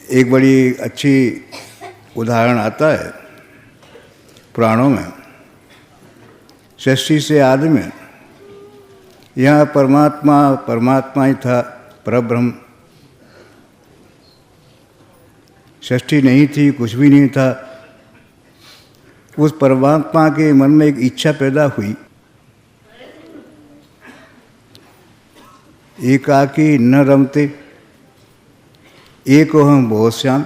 एक बड़ी अच्छी उदाहरण आता है पुराणों में। सृष्टि से आदि में यहाँ परमात्मा ही था, परब्रह्म। सृष्टि नहीं थी, कुछ भी नहीं था। उस परमात्मा के मन में एक इच्छा पैदा हुई, एकाकी न रमते एको हम बहुत श्याम।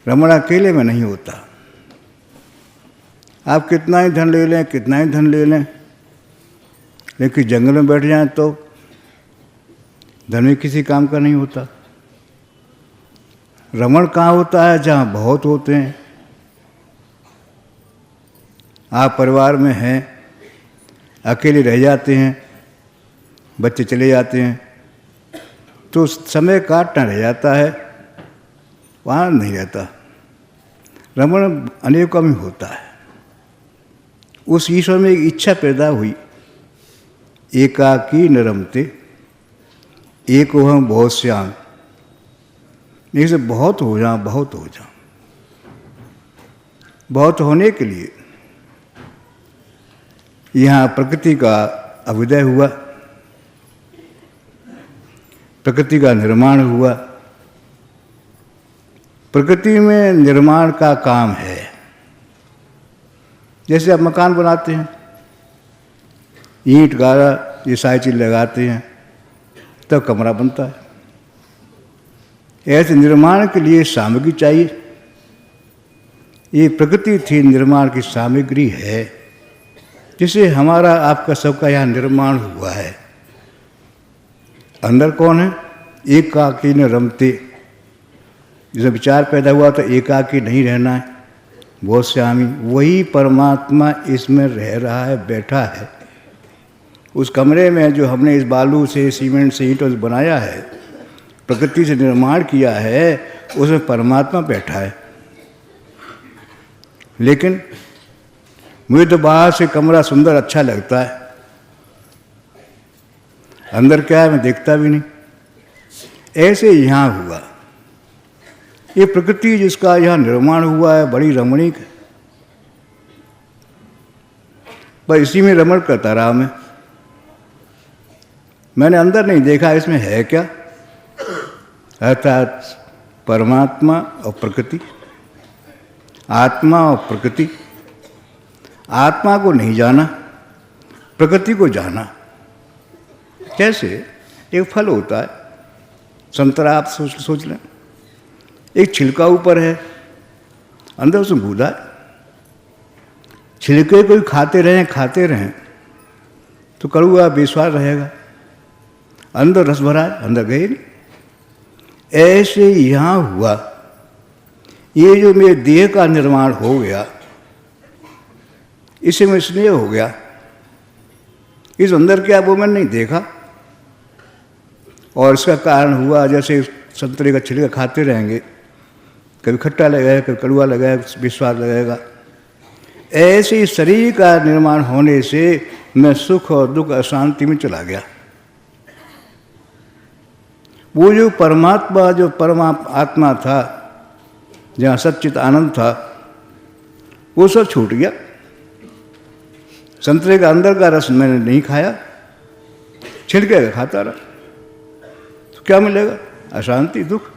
रमण अकेले में नहीं होता। आप कितना ही धन ले लें, कितना ही धन ले लें, लेकिन जंगल में बैठ जाएं तो धन भी किसी काम का नहीं होता। रमण कहाँ होता है? जहाँ बहुत होते हैं। आप परिवार में हैं, अकेले रह जाते हैं, बच्चे चले जाते हैं, तो समय काटना रह जाता है, वहाँ नहीं रहता। रमण अनेकों में होता है। उस ईश्वर में एक इच्छा पैदा हुई, एकाकी न रमते एको हम बहुत श्याम। नहीं से बहुत हो जाऊं, बहुत हो जाऊं। बहुत होने के लिए यहाँ प्रकृति का अभ्युदय हुआ, प्रकृति का निर्माण हुआ। प्रकृति में निर्माण का काम है। जैसे आप मकान बनाते हैं, ईंट गारा ये सारी चीज लगाते हैं, तब कमरा बनता है। ऐसे निर्माण के लिए सामग्री चाहिए। ये प्रकृति थी, निर्माण की सामग्री है, जिससे हमारा आपका सबका यहाँ निर्माण हुआ है। अंदर कौन है? एकाकी न रमते। जिसे विचार पैदा हुआ तो एकाकी नहीं रहना है, बहुत श्यामी। वही परमात्मा इसमें रह रहा है, बैठा है। उस कमरे में जो हमने इस बालू से, सीमेंट से, ईंटों से बनाया है, प्रकृति से निर्माण किया है, उसमें परमात्मा बैठा है। लेकिन मुझे तो बाहर से कमरा सुंदर अच्छा लगता है, अंदर क्या है मैं देखता भी नहीं। ऐसे यहाँ हुआ। ये प्रकृति जिसका यहाँ निर्माण हुआ है बड़ी रमणीक है, पर इसी में रमण करता रहा मैं। मैंने अंदर नहीं देखा इसमें है क्या। अर्थात परमात्मा और प्रकृति, आत्मा और प्रकृति। आत्मा को नहीं जाना, प्रकृति को जाना। कैसे? एक फल होता है, संतरा आप सोच लें। एक छिलका ऊपर है, अंदर उसमें गूदा है। छिलके को खाते रहें तो कड़वा बेस्वाद रहेगा। अंदर रस भरा है, अंदर गए नहीं। ऐसे यहाँ हुआ। ये जो मेरे देह का निर्माण हो गया, इसे में स्नेह हो गया। इस अंदर क्या वो मैंने नहीं देखा, और इसका कारण हुआ जैसे संतरे का छिलका खाते रहेंगे, कभी खट्टा लगेगा, कभी कड़वा लगेगा, विस्वाद लगेगा। ऐसे ही शरीर का निर्माण होने से मैं सुख और दुख, अशांति में चला गया। वो जो परमात्मा, जो आत्मा था, जहाँ सच्चित आनंद था, वो सब छूट गया। संतरे का अंदर का रस मैंने नहीं खाया, छिलके का खाता रहा, तो क्या मिलेगा? अशांति, दुख।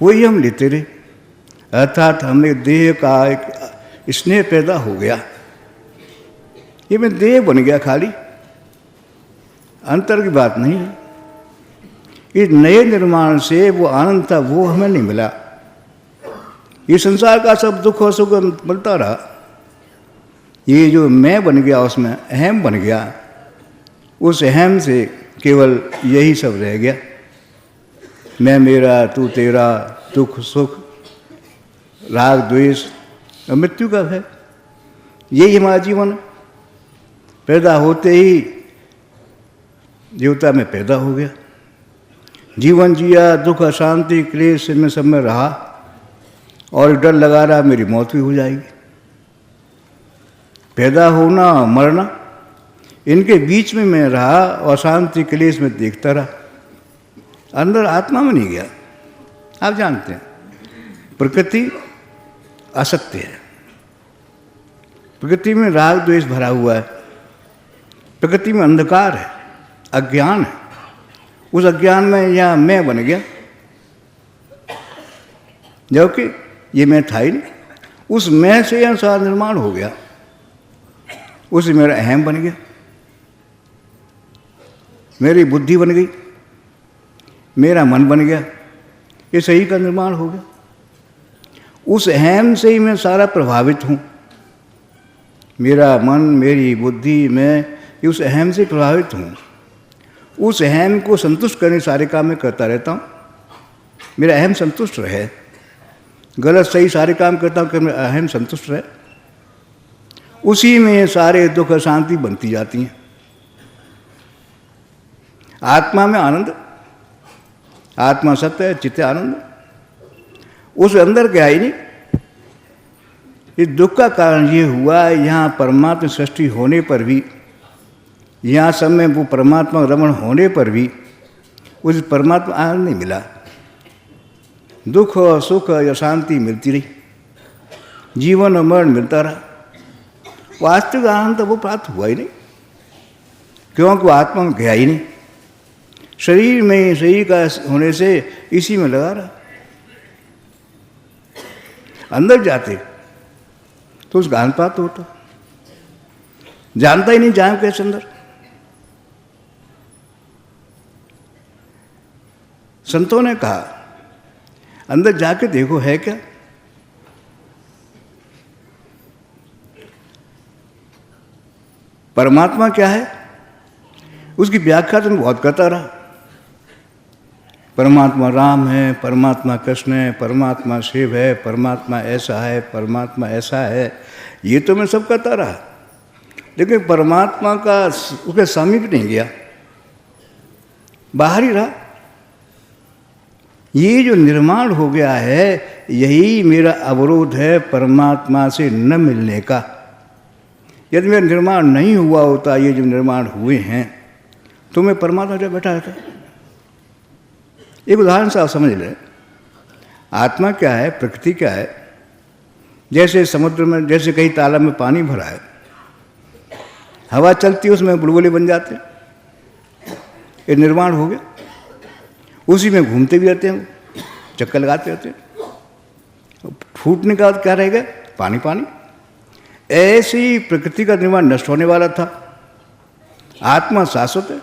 वही हम लेते रहे। अर्थात हमें देह का एक स्नेह पैदा हो गया। ये मैं देह बन गया खाली, अंतर की बात नहीं है। इस नए निर्माण से वो आनंद था, वो हमें नहीं मिला। ये संसार का सब दुख और सुख मिलता रहा। ये जो मैं बन गया, उसमें अहम बन गया, उस अहम से केवल यही सब रह गया। मैं मेरा, तू तेरा, दुख सुख, राग द्वेष और मृत्यु का है। यही हमारा जीवन। पैदा होते ही देवता में पैदा हो गया, जीवन जिया, दुख अशांति क्लेश इनमें सब में रहा, और डर लगा रहा मेरी मौत भी हो जाएगी। पैदा होना मरना, इनके बीच में मैं रहा और शांति क्लेश में देखता रहा। अंदर आत्मा में नहीं गया। आप जानते हैं प्रकृति असत्य है, प्रकृति में राग द्वेष भरा हुआ है, प्रकृति में अंधकार है, अज्ञान है। उस अज्ञान में यहाँ मैं बन गया, जबकि ये मैं था ही नहीं। उस मैं से यह सारा निर्माण हो गया, उससे मेरा अहम बन गया, मेरी बुद्धि बन गई, मेरा मन बन गया, ये सही का निर्माण हो गया। उस अहम से ही मैं सारा प्रभावित हूँ। मेरा मन, मेरी बुद्धि, मैं ये उस अहम से प्रभावित हूँ। उस अहम को संतुष्ट करने सारे काम मैं करता रहता हूँ, मेरा अहम संतुष्ट रहे। गलत सही सारे काम करता हूँ कि मेरा अहम संतुष्ट रहे। उसी में सारे दुख शांति बनती जाती हैं। आत्मा में आनंद, आत्मा सत्य है, चित्त आनंद। उस अंदर क्या ही नहीं। इस दुख का कारण ये हुआ, यहाँ परमात्मा सृष्टि होने पर भी, यहाँ सब में वो परमात्मा रमण होने पर भी उस परमात्मा आनंद नहीं मिला। दुख और सुख या शांति मिलती रही, जीवन और मरण मिलता रहा। वास्तविक आनंद तो वो प्राप्त हुआ ही नहीं, क्योंकि वो आत्मा में गया ही नहीं। शरीर में, शरीर का होने से इसी में लगा रहा। अंदर जाते तो उसका आनंद प्राप्त होता, जानता ही नहीं जाए कैसे अंदर। संतों ने कहा अंदर जाके देखो है क्या। परमात्मा क्या है उसकी व्याख्या तो मैं बहुत करता रहा। परमात्मा राम है, परमात्मा कृष्ण है, परमात्मा शिव है, परमात्मा ऐसा है, परमात्मा ऐसा है, ये तो मैं सब करता रहा। लेकिन परमात्मा का उसके समीप नहीं गया, बाहर ही रहा। ये जो निर्माण हो गया है, यही मेरा अवरोध है परमात्मा से न मिलने का। यदि मेरा निर्माण नहीं हुआ होता, ये जो निर्माण हुए हैं, तो मैं परमात्मा जब बैठा रहता। एक उदाहरण से आप समझ लें, आत्मा क्या है, प्रकृति क्या है। जैसे समुद्र में, जैसे कहीं तालाब में पानी भरा है, हवा चलती है, उसमें बुलबुले बन जाते हैं, ये निर्माण हो गया। उसी में घूमते भी रहते हैं, चक्कर लगाते रहते हैं। फूटने का क्या रहेगा, पानी पानी। ऐसे ही प्रकृति का निर्माण नष्ट होने वाला था, आत्मा शाश्वत है।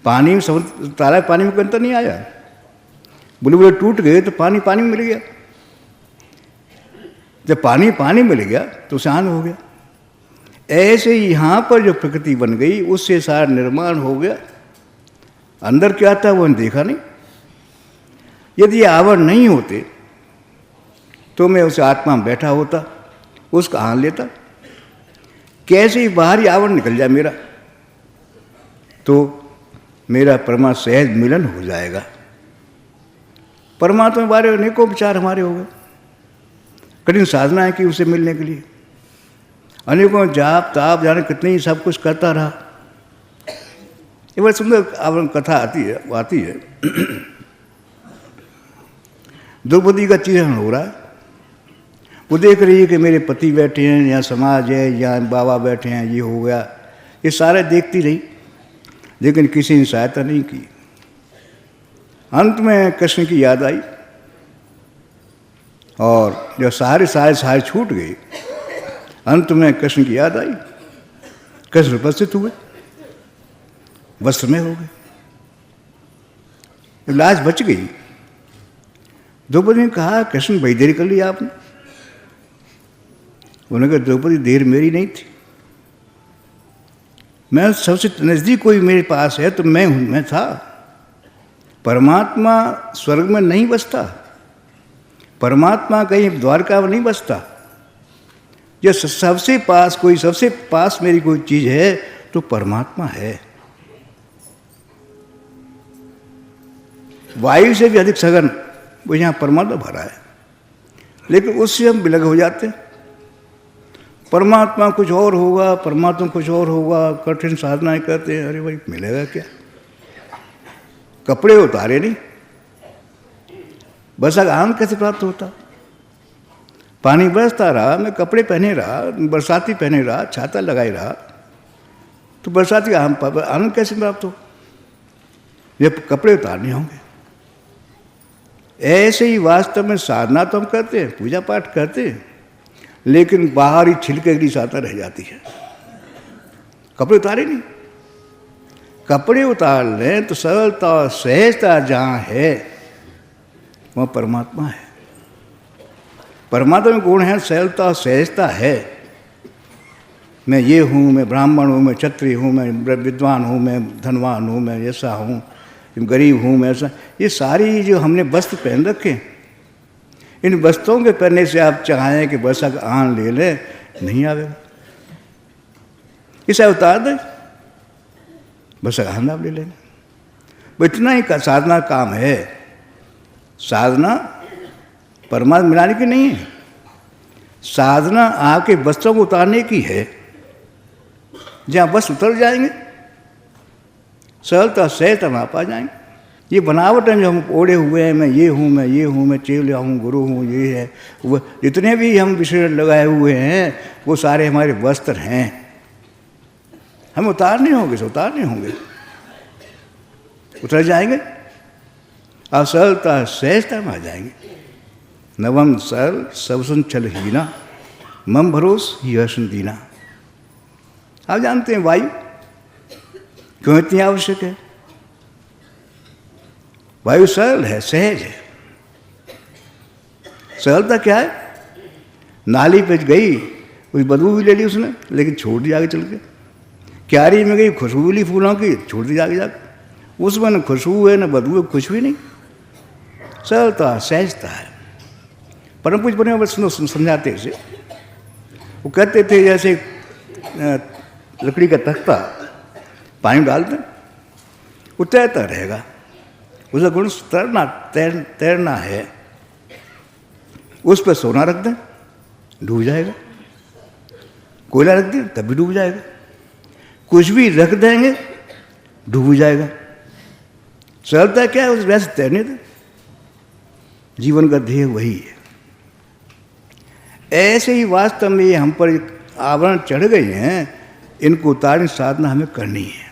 पानी में, समुद्र तालाब पानी में अंतर नहीं आया। बुलबुले टूट गए तो पानी पानी में मिल गया। जब पानी पानी मिल गया तो शांत हो गया। ऐसे ही यहाँ पर जो प्रकृति बन गई, उससे सारा निर्माण हो गया। अंदर क्या था वो देखा नहीं। यदि ये आवरण नहीं होते तो मैं उस आत्मा में बैठा होता, उसका आनंद लेता। कैसे ही बाहरी आवरण निकल जाए मेरा, तो मेरा परमात्मा सहज मिलन हो जाएगा। परमात्मा के बारे में अनेकों विचार हमारे हो गए, कठिन साधनाएं की उसे मिलने के लिए, अनेकों जाप ताप जाने कितने ही सब कुछ करता रहा। ये बड़ी सुंदर आवरण कथा आती है। द्रौपदी का चीरण हो रहा है, वो देख रही है कि मेरे पति बैठे हैं, यहाँ समाज है, यहाँ बाबा बैठे हैं, ये हो गया। ये सारे देखती रही, लेकिन किसी ने सहायता नहीं की। अंत में कृष्ण की याद आई, और जब सारे छूट गई, अंत में कृष्ण की याद आई। कृष्ण उपस्थित हुए, वस्त्र में हो गए, लाज बच गई। द्रौपदी ने कहा कृष्ण बड़ी देर कर लिया आपने। उन्होंने कहा द्रौपदी देर मेरी नहीं थी, मैं सबसे नज़दीक कोई मेरे पास है तो मैं हूँ, मैं था। परमात्मा स्वर्ग में नहीं बसता, परमात्मा कहीं द्वारका में नहीं बसता। जब सबसे पास मेरी कोई चीज़ है तो परमात्मा है। वायु से भी अधिक सघन वो यहाँ परमात्मा भरा है, लेकिन उससे हम विलग हो जाते हैं। परमात्मा कुछ और होगा, परमात्मा कुछ और होगा, कठिन साधनाएं करते हैं। अरे भाई मिलेगा क्या, कपड़े उतारे नहीं, वर्षा का आनंद कैसे प्राप्त होता? पानी बरसता रहा, मैं कपड़े पहने रहा, बरसाती पहने रहा, छाता लगाए रहा, तो बरसाती आनंद कैसे प्राप्त हो? ये कपड़े उतारने होंगे। ऐसे ही वास्तव में साधना तो हम करते हैं, पूजा पाठ करते हैं, लेकिन बाहर ही छिलके की साता रह जाती है, कपड़े उतारे नहीं। कपड़े उतार लें तो सरलता और सहजता जहाँ है वहाँ परमात्मा है। परमात्मा में गुण है, सरलता और सहजता है। मैं ये हूँ, मैं ब्राह्मण हूँ, मैं क्षत्रिय हूँ, मैं विद्वान हूँ, मैं धनवान हूँ, मैं ऐसा हूँ, गरीब हूँ, मैं ऐसा, ये सारी जो हमने वस्त्र पहन रखे, इन वस्त्रों के पहनने से आप चाहें कि वर्षा का आनंद ले लें, नहीं आवेगा। इसे उतार दें, वर्षा का आनंद आप ले लेंगे। वो इतना ही साधना काम है। साधना परमात्मा मिलाने की नहीं है, साधना आपके वस्त्रों को उतारने की है। जहाँ वस्त्र उतर जाएंगे, सरलता सहजता आप आ जाएंगे। ये बनावट है जो हम ओढ़े हुए हैं, मैं ये हूँ, मैं ये हूँ, मैं चेला हूँ, गुरु हूँ, ये है वो, जितने भी हम विषय लगाए हुए हैं वो सारे हमारे वस्त्र हैं। हम उतारने होंगे, उतारने होंगे, उतर जाएंगे और सरलता सहजता में आ जाएंगे। नवम सरल सबसन छल हीना, मम भरोस यशन दीना। आप जानते हैं वायु क्यों इतनी आवश्यक है? वायु सरल है, सहज है। सरलता क्या है? नाली पे गई, कुछ बदबू भी ले ली उसने, लेकिन छोड़ दी आगे चल के। क्यारी में गई, खुशबू ली फूलों की, छोड़ दी आगे जाकर। उसमें न खुशबू है, न बदबू है, कुछ भी नहीं। सरलता सहजता है। परम कुछ बने समझाते इसे। वो कहते थे जैसे लकड़ी का तख्ता पानी डाल दें, वो तैरता रहेगा। उसका गुण तैरना है। उस पर सोना रख दें, डूब जाएगा। कोयला रख दें, तब भी डूब जाएगा। कुछ भी रख देंगे, डूब जाएगा। सरलता क्या है? उस वैसे तैरने दें। जीवन का ध्येय वही है। ऐसे ही वास्तव में ये हम पर आवरण चढ़ गए हैं, इनको उतारने साधना हमें करनी है।